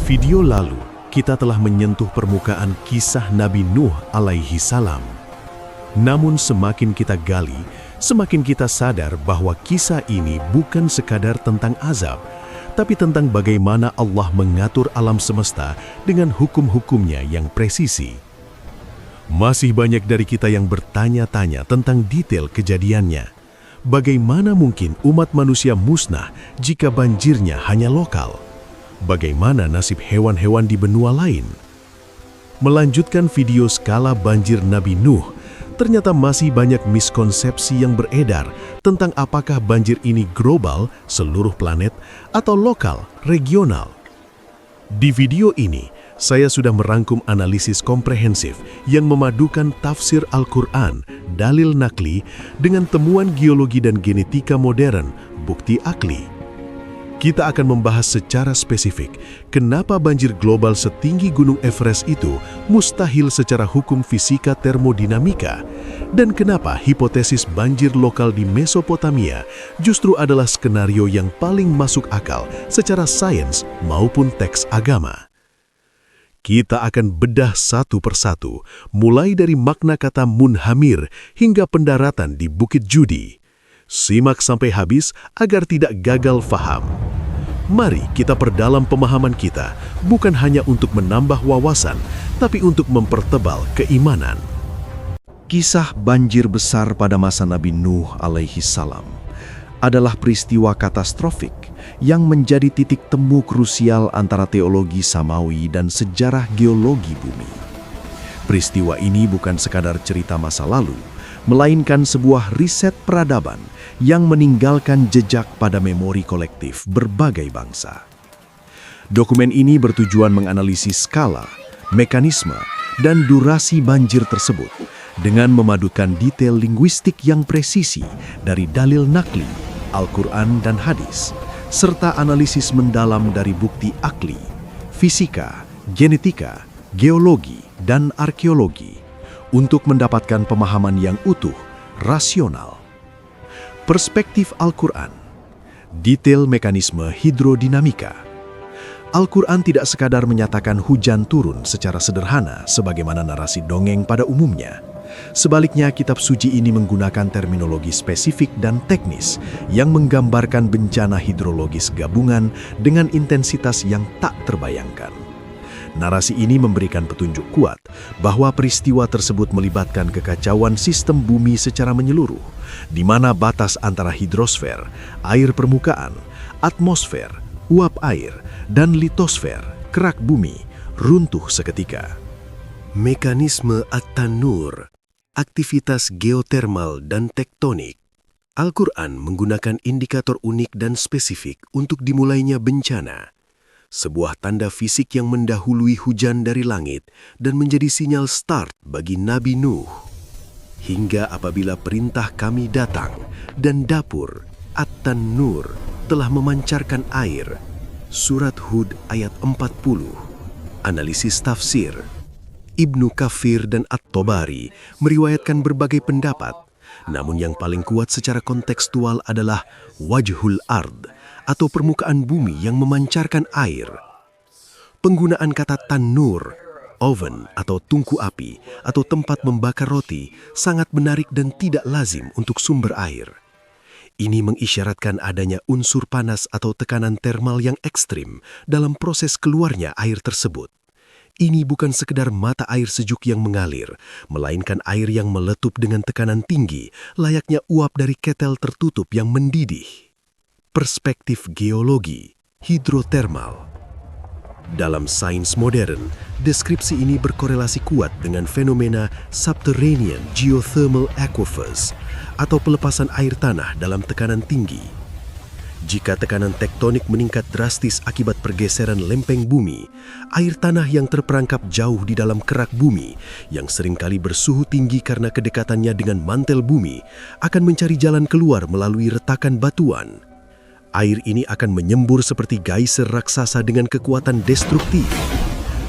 video lalu, kita telah menyentuh permukaan kisah Nabi Nuh alaihi salam. Namun semakin kita gali, semakin kita sadar bahwa kisah ini bukan sekadar tentang azab, tapi tentang bagaimana Allah mengatur alam semesta dengan hukum-hukumnya yang presisi. Masih banyak dari kita yang bertanya-tanya tentang detail kejadiannya. Bagaimana mungkin umat manusia musnah jika banjirnya hanya lokal? Bagaimana nasib hewan-hewan di benua lain? Melanjutkan video skala banjir Nabi Nuh, ternyata masih banyak miskonsepsi yang beredar tentang apakah banjir ini global, seluruh planet, atau lokal, regional. Di video ini, saya sudah merangkum analisis komprehensif yang memadukan tafsir Al-Quran, dalil nakli, dengan temuan geologi dan genetika modern, bukti akli. Kita akan membahas secara spesifik kenapa banjir global setinggi Gunung Everest itu mustahil secara hukum fisika termodinamika, dan kenapa hipotesis banjir lokal di Mesopotamia justru adalah skenario yang paling masuk akal secara sains maupun teks agama. Kita akan bedah satu persatu, mulai dari makna kata munhamir hingga pendaratan di Bukit Judi. Simak sampai habis agar tidak gagal faham. Mari kita perdalam pemahaman kita, bukan hanya untuk menambah wawasan, tapi untuk mempertebal keimanan. Kisah banjir besar pada masa Nabi Nuh alaihi salam adalah peristiwa katastrofik yang menjadi titik temu krusial antara teologi samawi dan sejarah geologi bumi. Peristiwa ini bukan sekadar cerita masa lalu, melainkan sebuah riset peradaban yang meninggalkan jejak pada memori kolektif berbagai bangsa. Dokumen ini bertujuan menganalisis skala, mekanisme, dan durasi banjir tersebut dengan memadukan detail linguistik yang presisi dari dalil nakli, Al-Quran dan hadis, serta analisis mendalam dari bukti akli, fisika, genetika, geologi, dan arkeologi untuk mendapatkan pemahaman yang utuh, rasional. Perspektif Al-Quran, detail mekanisme hidrodinamika. Al-Quran tidak sekadar menyatakan hujan turun secara sederhana sebagaimana narasi dongeng pada umumnya. Sebaliknya, kitab suci ini menggunakan terminologi spesifik dan teknis yang menggambarkan bencana hidrologis gabungan dengan intensitas yang tak terbayangkan. Narasi ini memberikan petunjuk kuat bahwa peristiwa tersebut melibatkan kekacauan sistem bumi secara menyeluruh, di mana batas antara hidrosfer, air permukaan, atmosfer, uap air, dan litosfer, kerak bumi, runtuh seketika. Mekanisme at-tanur, aktivitas geotermal dan tektonik. Al-Quran menggunakan indikator unik dan spesifik untuk dimulainya bencana. Sebuah tanda fisik yang mendahului hujan dari langit dan menjadi sinyal start bagi Nabi Nuh. Hingga apabila perintah kami datang dan dapur, at-tanur, telah memancarkan air. Surat Hud ayat 40. Analisis tafsir. Ibnu Katsir dan At-Tabari meriwayatkan berbagai pendapat, namun yang paling kuat secara kontekstual adalah wajhul ard, atau permukaan bumi yang memancarkan air. Penggunaan kata tanur, oven atau tungku api, atau tempat membakar roti sangat menarik dan tidak lazim untuk sumber air. Ini mengisyaratkan adanya unsur panas atau tekanan termal yang ekstrim dalam proses keluarnya air tersebut. Ini bukan sekedar mata air sejuk yang mengalir, melainkan air yang meletup dengan tekanan tinggi, layaknya uap dari ketel tertutup yang mendidih. Perspektif geologi, hidrotermal. Dalam sains modern, deskripsi ini berkorelasi kuat dengan fenomena subterranean geothermal aquifers, atau pelepasan air tanah dalam tekanan tinggi. Jika tekanan tektonik meningkat drastis akibat pergeseran lempeng bumi, air tanah yang terperangkap jauh di dalam kerak bumi, yang seringkali bersuhu tinggi karena kedekatannya dengan mantel bumi, akan mencari jalan keluar melalui retakan batuan. Air ini akan menyembur seperti geyser raksasa dengan kekuatan destruktif.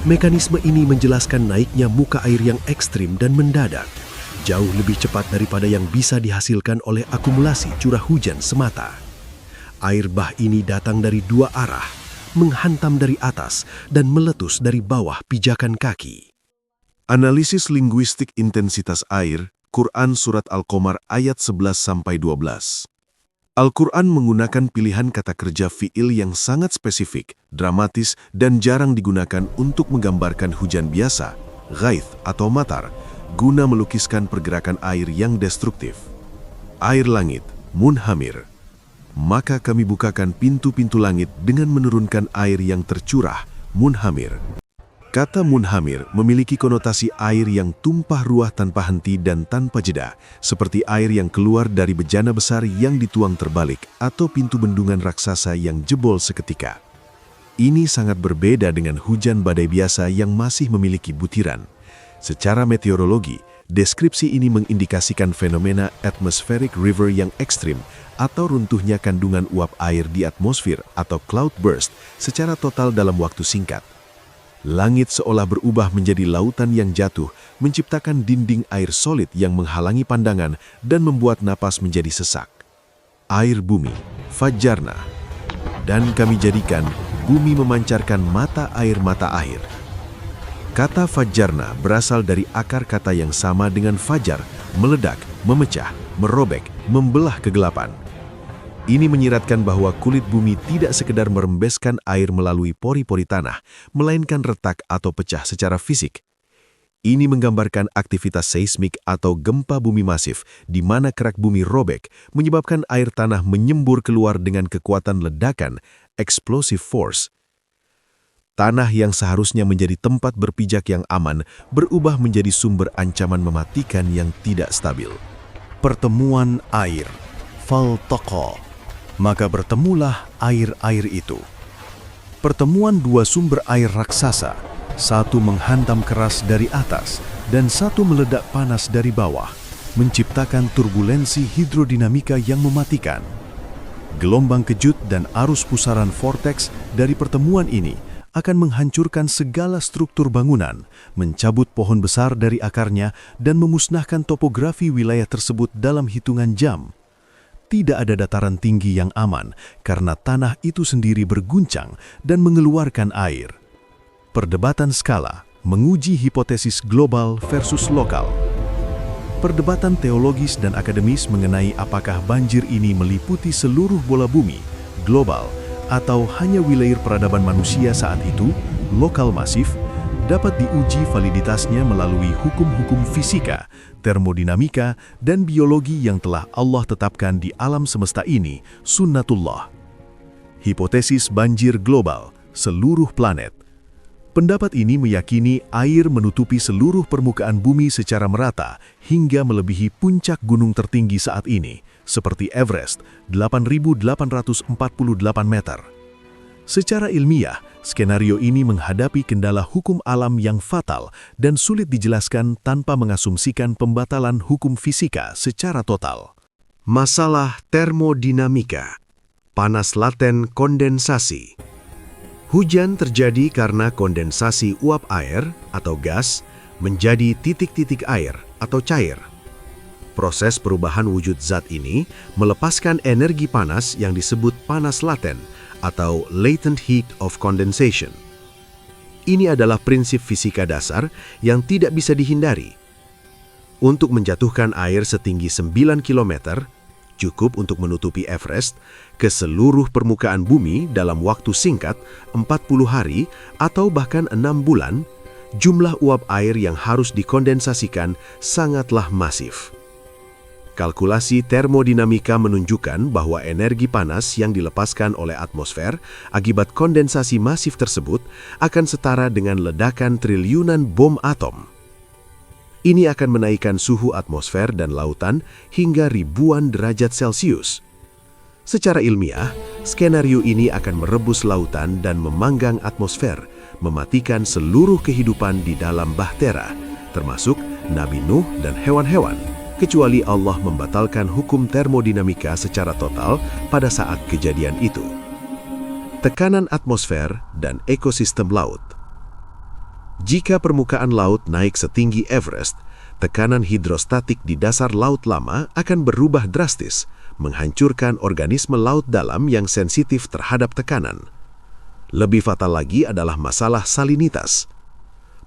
Mekanisme ini menjelaskan naiknya muka air yang ekstrim dan mendadak, jauh lebih cepat daripada yang bisa dihasilkan oleh akumulasi curah hujan semata. Air bah ini datang dari dua arah, menghantam dari atas dan meletus dari bawah pijakan kaki. Analisis linguistik intensitas air, Quran Surat Al-Qamar ayat 11-12. Al-Quran menggunakan pilihan kata kerja fi'il yang sangat spesifik, dramatis, dan jarang digunakan untuk menggambarkan hujan biasa, ghaith atau matar, guna melukiskan pergerakan air yang destruktif. Air langit, munhamir. Maka kami bukakan pintu-pintu langit dengan menurunkan air yang tercurah, munhamir. Kata munhamir memiliki konotasi air yang tumpah ruah tanpa henti dan tanpa jeda, seperti air yang keluar dari bejana besar yang dituang terbalik atau pintu bendungan raksasa yang jebol seketika. Ini sangat berbeda dengan hujan badai biasa yang masih memiliki butiran. Secara meteorologi, deskripsi ini mengindikasikan fenomena atmospheric river yang ekstrim atau runtuhnya kandungan uap air di atmosfer atau cloud burst secara total dalam waktu singkat. Langit seolah berubah menjadi lautan yang jatuh, menciptakan dinding air solid yang menghalangi pandangan dan membuat napas menjadi sesak. Air bumi, fajarna. Dan kami jadikan bumi memancarkan mata air. Kata fajarna berasal dari akar kata yang sama dengan fajar, meledak, memecah, merobek, membelah kegelapan. Ini menyiratkan bahwa kulit bumi tidak sekedar merembeskan air melalui pori-pori tanah, melainkan retak atau pecah secara fisik. Ini menggambarkan aktivitas seismik atau gempa bumi masif, di mana kerak bumi robek, menyebabkan air tanah menyembur keluar dengan kekuatan ledakan, explosive force. Tanah yang seharusnya menjadi tempat berpijak yang aman, berubah menjadi sumber ancaman mematikan yang tidak stabil. Pertemuan air, faltaqa. Maka bertemulah air-air itu. Pertemuan dua sumber air raksasa, satu menghantam keras dari atas dan satu meledak panas dari bawah, menciptakan turbulensi hidrodinamika yang mematikan. Gelombang kejut dan arus pusaran vortex dari pertemuan ini akan menghancurkan segala struktur bangunan, mencabut pohon besar dari akarnya dan memusnahkan topografi wilayah tersebut dalam hitungan jam. Tidak ada dataran tinggi yang aman karena tanah itu sendiri berguncang dan mengeluarkan air. Perdebatan skala menguji hipotesis global versus lokal. Perdebatan teologis dan akademis mengenai apakah banjir ini meliputi seluruh bola bumi, global, atau hanya wilayah peradaban manusia saat itu, lokal masif, dapat diuji validitasnya melalui hukum-hukum fisika, termodinamika, dan biologi yang telah Allah tetapkan di alam semesta ini, sunnatullah. Hipotesis banjir global, seluruh planet. Pendapat ini meyakini air menutupi seluruh permukaan bumi secara merata hingga melebihi puncak gunung tertinggi saat ini, seperti Everest, 8.848 meter. Secara ilmiah, skenario ini menghadapi kendala hukum alam yang fatal dan sulit dijelaskan tanpa mengasumsikan pembatalan hukum fisika secara total. Masalah termodinamika, panas laten kondensasi. Hujan terjadi karena kondensasi uap air atau gas menjadi titik-titik air atau cair. Proses perubahan wujud zat ini melepaskan energi panas yang disebut panas laten atau latent heat of condensation. Ini adalah prinsip fisika dasar yang tidak bisa dihindari. Untuk menjatuhkan air setinggi 9 km, cukup untuk menutupi Everest ke seluruh permukaan bumi dalam waktu singkat 40 hari atau bahkan 6 bulan, jumlah uap air yang harus dikondensasikan sangatlah masif. Kalkulasi termodinamika menunjukkan bahwa energi panas yang dilepaskan oleh atmosfer akibat kondensasi masif tersebut akan setara dengan ledakan triliunan bom atom. Ini akan menaikkan suhu atmosfer dan lautan hingga ribuan derajat Celcius. Secara ilmiah, skenario ini akan merebus lautan dan memanggang atmosfer, mematikan seluruh kehidupan di dalam bahtera, termasuk Nabi Nuh dan hewan-hewan, kecuali Allah membatalkan hukum termodinamika secara total pada saat kejadian itu. Tekanan atmosfer dan ekosistem laut. Jika permukaan laut naik setinggi Everest, tekanan hidrostatik di dasar laut lama akan berubah drastis, menghancurkan organisme laut dalam yang sensitif terhadap tekanan. Lebih fatal lagi adalah masalah salinitas.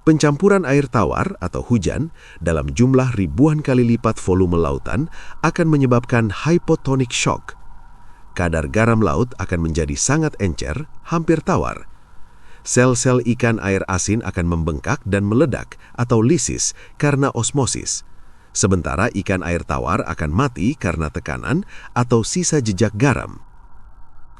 Pencampuran air tawar atau hujan dalam jumlah ribuan kali lipat volume lautan akan menyebabkan hypotonic shock. Kadar garam laut akan menjadi sangat encer, hampir tawar. Sel-sel ikan air asin akan membengkak dan meledak atau lisis karena osmosis. Sementara ikan air tawar akan mati karena tekanan atau sisa jejak garam.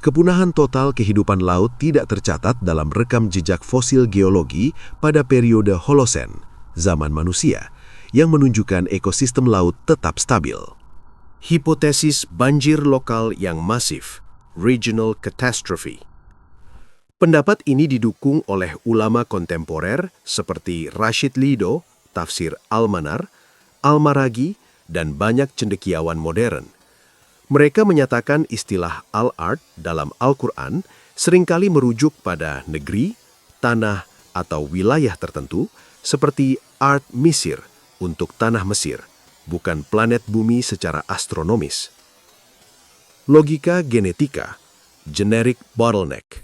Kepunahan total kehidupan laut tidak tercatat dalam rekam jejak fosil geologi pada periode Holosen, zaman manusia, yang menunjukkan ekosistem laut tetap stabil. Hipotesis banjir lokal yang masif, regional catastrophe. Pendapat ini didukung oleh ulama kontemporer seperti Rashid Lido, tafsir Al-Manar, Al-Maraghi, dan banyak cendekiawan modern. Mereka menyatakan istilah al-ard dalam Al-Quran seringkali merujuk pada negeri, tanah, atau wilayah tertentu seperti ard Mesir untuk tanah Mesir, bukan planet bumi secara astronomis. Logika genetika, generic bottleneck.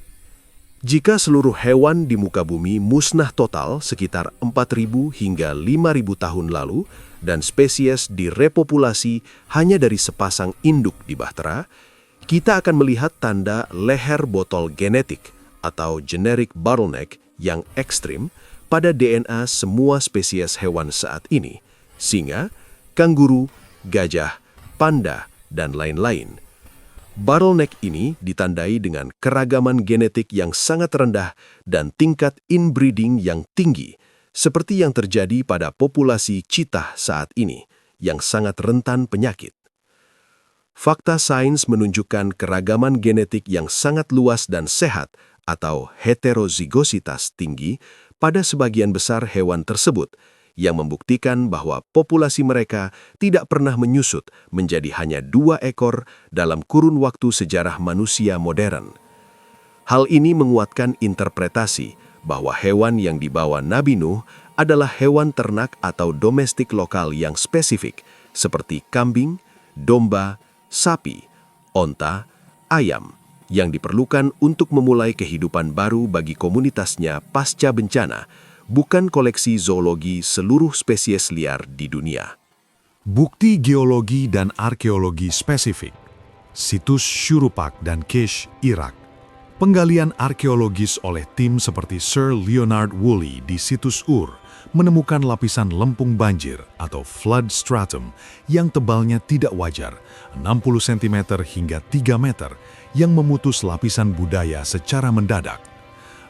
Jika seluruh hewan di muka bumi musnah total sekitar 4.000 hingga 5.000 tahun lalu dan spesies direpopulasi hanya dari sepasang induk di Bahtera, kita akan melihat tanda leher botol genetik atau generic bottleneck yang ekstrim pada DNA semua spesies hewan saat ini, singa, kanguru, gajah, panda, dan lain-lain. Bottleneck ini ditandai dengan keragaman genetik yang sangat rendah dan tingkat inbreeding yang tinggi, seperti yang terjadi pada populasi cheetah saat ini, yang sangat rentan penyakit. Fakta sains menunjukkan keragaman genetik yang sangat luas dan sehat atau heterozigositas tinggi pada sebagian besar hewan tersebut, yang membuktikan bahwa populasi mereka tidak pernah menyusut menjadi hanya 2 ekor dalam kurun waktu sejarah manusia modern. Hal ini menguatkan interpretasi bahwa hewan yang dibawa Nabi Nuh adalah hewan ternak atau domestik lokal yang spesifik, seperti kambing, domba, sapi, onta, ayam, yang diperlukan untuk memulai kehidupan baru bagi komunitasnya pasca bencana, bukan koleksi zoologi seluruh spesies liar di dunia. Bukti geologi dan arkeologi spesifik. Situs Shurupak dan Kish, Irak. Penggalian arkeologis oleh tim seperti Sir Leonard Woolley di situs Ur menemukan lapisan lempung banjir atau flood stratum yang tebalnya tidak wajar, 60 cm hingga 3 meter, yang memutus lapisan budaya secara mendadak.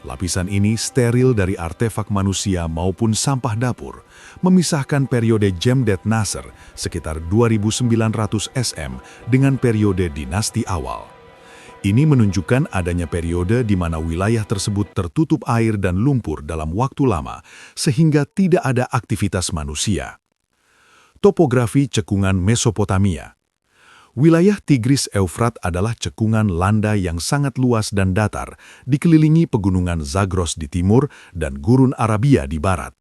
Lapisan ini steril dari artefak manusia maupun sampah dapur, memisahkan periode Jemdet Nasr sekitar 2900 SM dengan periode dinasti awal. Ini menunjukkan adanya periode di mana wilayah tersebut tertutup air dan lumpur dalam waktu lama, sehingga tidak ada aktivitas manusia. Topografi cekungan Mesopotamia. Wilayah Tigris-Eufrat adalah cekungan landa yang sangat luas dan datar, dikelilingi pegunungan Zagros di timur dan Gurun Arabia di barat.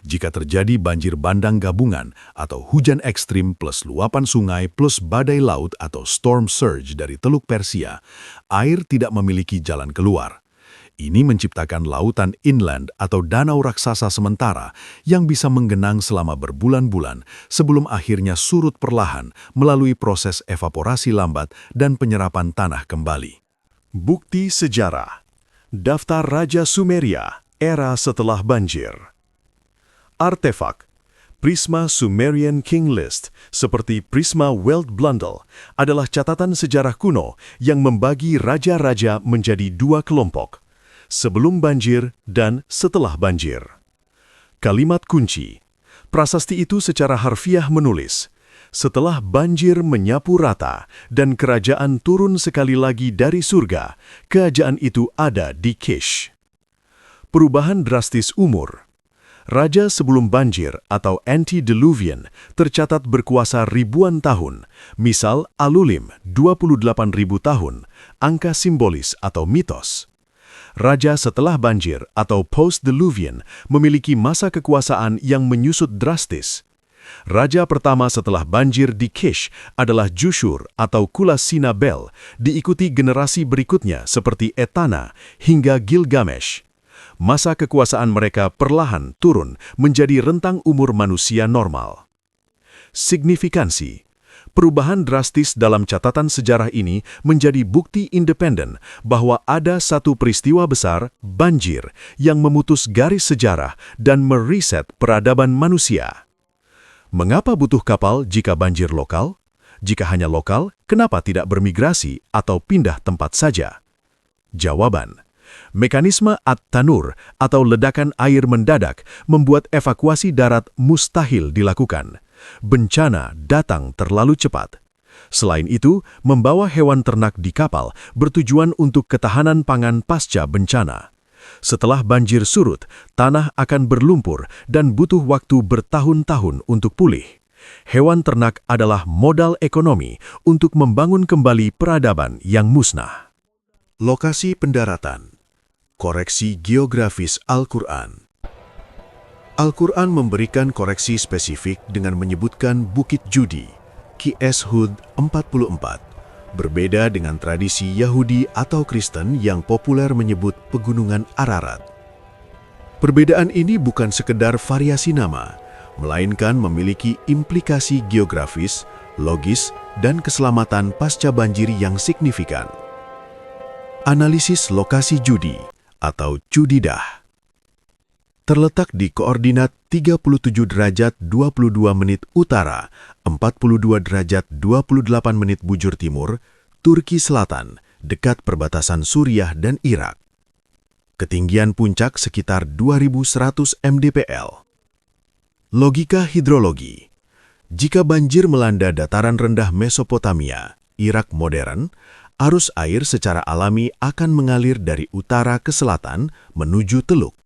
Jika terjadi banjir bandang gabungan atau hujan ekstrim plus luapan sungai plus badai laut atau storm surge dari Teluk Persia, air tidak memiliki jalan keluar. Ini menciptakan lautan inland atau danau raksasa sementara yang bisa menggenang selama berbulan-bulan sebelum akhirnya surut perlahan melalui proses evaporasi lambat dan penyerapan tanah kembali. Bukti sejarah. Daftar Raja Sumeria, era setelah banjir. Artefak. Prisma Sumerian King List, seperti Prisma Welt Blundell, adalah catatan sejarah kuno yang membagi raja-raja menjadi 2 kelompok, sebelum banjir dan setelah banjir. Kalimat kunci. Prasasti itu secara harfiah menulis, setelah banjir menyapu rata dan kerajaan turun sekali lagi dari surga, kerajaan itu ada di Kish. Perubahan drastis umur. Raja sebelum banjir atau antediluvian tercatat berkuasa ribuan tahun, misal Alulim 28.000 tahun, angka simbolis atau mitos. Raja setelah banjir atau post-diluvian memiliki masa kekuasaan yang menyusut drastis. Raja pertama setelah banjir di Kish adalah Jushur atau Kula Sinabel, diikuti generasi berikutnya seperti Etana hingga Gilgamesh. Masa kekuasaan mereka perlahan turun menjadi rentang umur manusia normal. Signifikansi. Perubahan drastis dalam catatan sejarah ini menjadi bukti independen bahwa ada satu peristiwa besar, banjir, yang memutus garis sejarah dan mereset peradaban manusia. Mengapa butuh kapal jika banjir lokal? Jika hanya lokal, kenapa tidak bermigrasi atau pindah tempat saja? Jawaban. Mekanisme at-tanur atau ledakan air mendadak membuat evakuasi darat mustahil dilakukan. Bencana datang terlalu cepat. Selain itu, membawa hewan ternak di kapal bertujuan untuk ketahanan pangan pasca bencana. Setelah banjir surut, tanah akan berlumpur dan butuh waktu bertahun-tahun untuk pulih. Hewan ternak adalah modal ekonomi untuk membangun kembali peradaban yang musnah. Lokasi pendaratan. Koreksi geografis Al-Quran. Al-Quran memberikan koreksi spesifik dengan menyebutkan Bukit Judi, Qs Hud 44, berbeda dengan tradisi Yahudi atau Kristen yang populer menyebut Pegunungan Ararat. Perbedaan ini bukan sekedar variasi nama, melainkan memiliki implikasi geografis, logis, dan keselamatan pasca banjir yang signifikan. Analisis lokasi Judi atau Judidah. Terletak di koordinat 37 derajat 22 menit utara, 42 derajat 28 menit bujur timur, Turki Selatan, dekat perbatasan Suriah dan Irak. Ketinggian puncak sekitar 2100 mdpl. Logika hidrologi. Jika banjir melanda dataran rendah Mesopotamia, Irak modern, arus air secara alami akan mengalir dari utara ke selatan menuju teluk.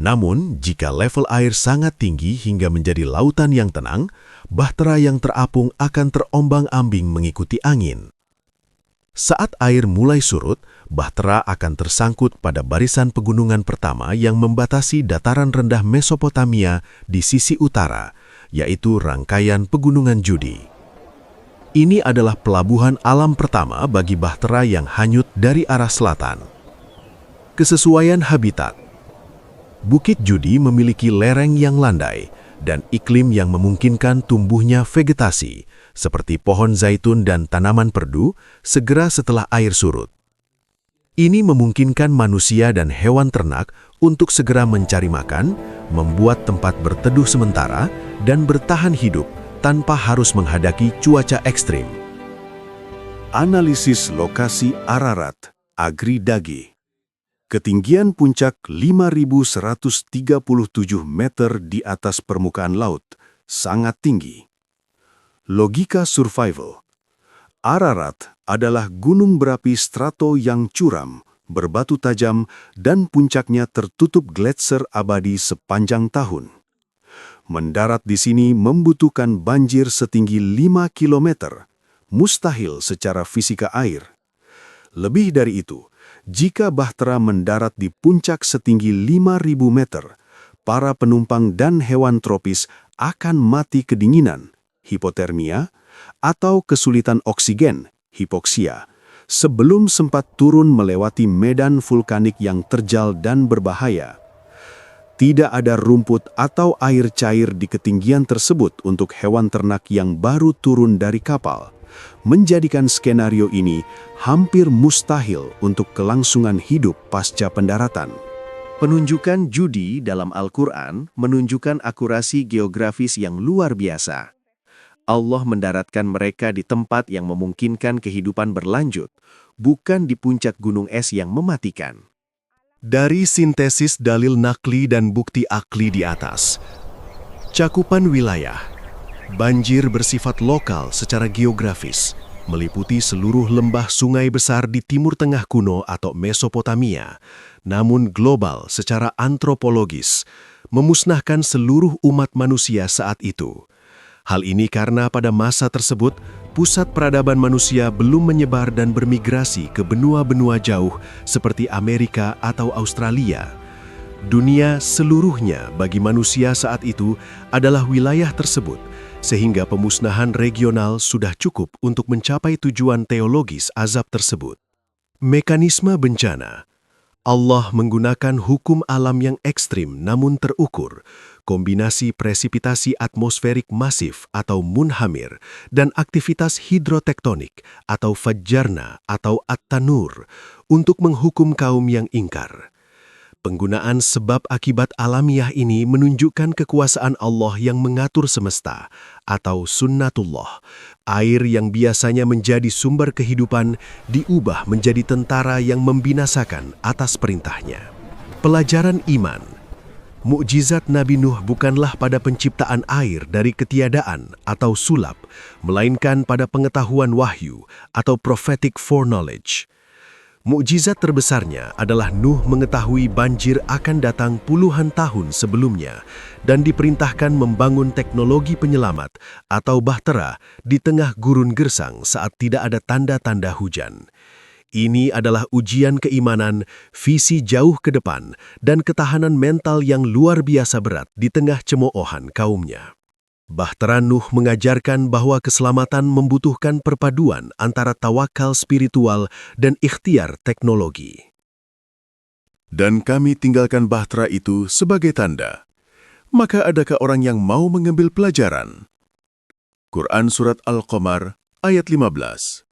Namun, jika level air sangat tinggi hingga menjadi lautan yang tenang, bahtera yang terapung akan terombang-ambing mengikuti angin. Saat air mulai surut, bahtera akan tersangkut pada barisan pegunungan pertama yang membatasi dataran rendah Mesopotamia di sisi utara, yaitu rangkaian pegunungan Judi. Ini adalah pelabuhan alam pertama bagi bahtera yang hanyut dari arah selatan. Kesesuaian habitat. Bukit Judi memiliki lereng yang landai dan iklim yang memungkinkan tumbuhnya vegetasi, seperti pohon zaitun dan tanaman perdu, segera setelah air surut. Ini memungkinkan manusia dan hewan ternak untuk segera mencari makan, membuat tempat berteduh sementara, dan bertahan hidup tanpa harus menghadapi cuaca ekstrim. Analisis lokasi Ararat, Agri-Dagi. Ketinggian puncak 5.137 meter di atas permukaan laut, sangat tinggi. Logika survival. Ararat adalah gunung berapi strato yang curam, berbatu tajam, dan puncaknya tertutup gletser abadi sepanjang tahun. Mendarat di sini membutuhkan banjir setinggi 5 km, mustahil secara fisika air. Lebih dari itu, jika bahtera mendarat di puncak setinggi 5.000 meter, para penumpang dan hewan tropis akan mati kedinginan, hipotermia, atau kesulitan oksigen, hipoksia, sebelum sempat turun melewati medan vulkanik yang terjal dan berbahaya. Tidak ada rumput atau air cair di ketinggian tersebut untuk hewan ternak yang baru turun dari kapal, menjadikan skenario ini hampir mustahil untuk kelangsungan hidup pasca pendaratan. Penunjukan Judi dalam Al-Quran menunjukkan akurasi geografis yang luar biasa. Allah mendaratkan mereka di tempat yang memungkinkan kehidupan berlanjut, bukan di puncak gunung es yang mematikan. Dari sintesis dalil nakli dan bukti akli di atas, cakupan wilayah. Banjir bersifat lokal secara geografis, meliputi seluruh lembah sungai besar di Timur Tengah kuno atau Mesopotamia, namun global secara antropologis, memusnahkan seluruh umat manusia saat itu. Hal ini karena pada masa tersebut, pusat peradaban manusia belum menyebar dan bermigrasi ke benua-benua jauh seperti Amerika atau Australia. Dunia seluruhnya bagi manusia saat itu adalah wilayah tersebut, sehingga pemusnahan regional sudah cukup untuk mencapai tujuan teologis azab tersebut. Mekanisme bencana. Allah menggunakan hukum alam yang ekstrim namun terukur, kombinasi presipitasi atmosferik masif atau munhamir dan aktivitas hidrotektonik atau fajjarna atau at-tanur untuk menghukum kaum yang ingkar. Penggunaan sebab akibat alamiah ini menunjukkan kekuasaan Allah yang mengatur semesta, atau sunnatullah. Air yang biasanya menjadi sumber kehidupan diubah menjadi tentara yang membinasakan atas perintahnya. Pelajaran iman. Mukjizat Nabi Nuh bukanlah pada penciptaan air dari ketiadaan atau sulap, melainkan pada pengetahuan wahyu atau prophetic foreknowledge. Mukjizat terbesarnya adalah Nuh mengetahui banjir akan datang puluhan tahun sebelumnya dan diperintahkan membangun teknologi penyelamat atau bahtera di tengah gurun gersang saat tidak ada tanda-tanda hujan. Ini adalah ujian keimanan, visi jauh ke depan, dan ketahanan mental yang luar biasa berat di tengah cemoohan kaumnya. Bahtera Nuh mengajarkan bahwa keselamatan membutuhkan perpaduan antara tawakal spiritual dan ikhtiar teknologi. Dan kami tinggalkan bahtera itu sebagai tanda. Maka adakah orang yang mau mengambil pelajaran? Quran Surat Al-Qamar ayat 15.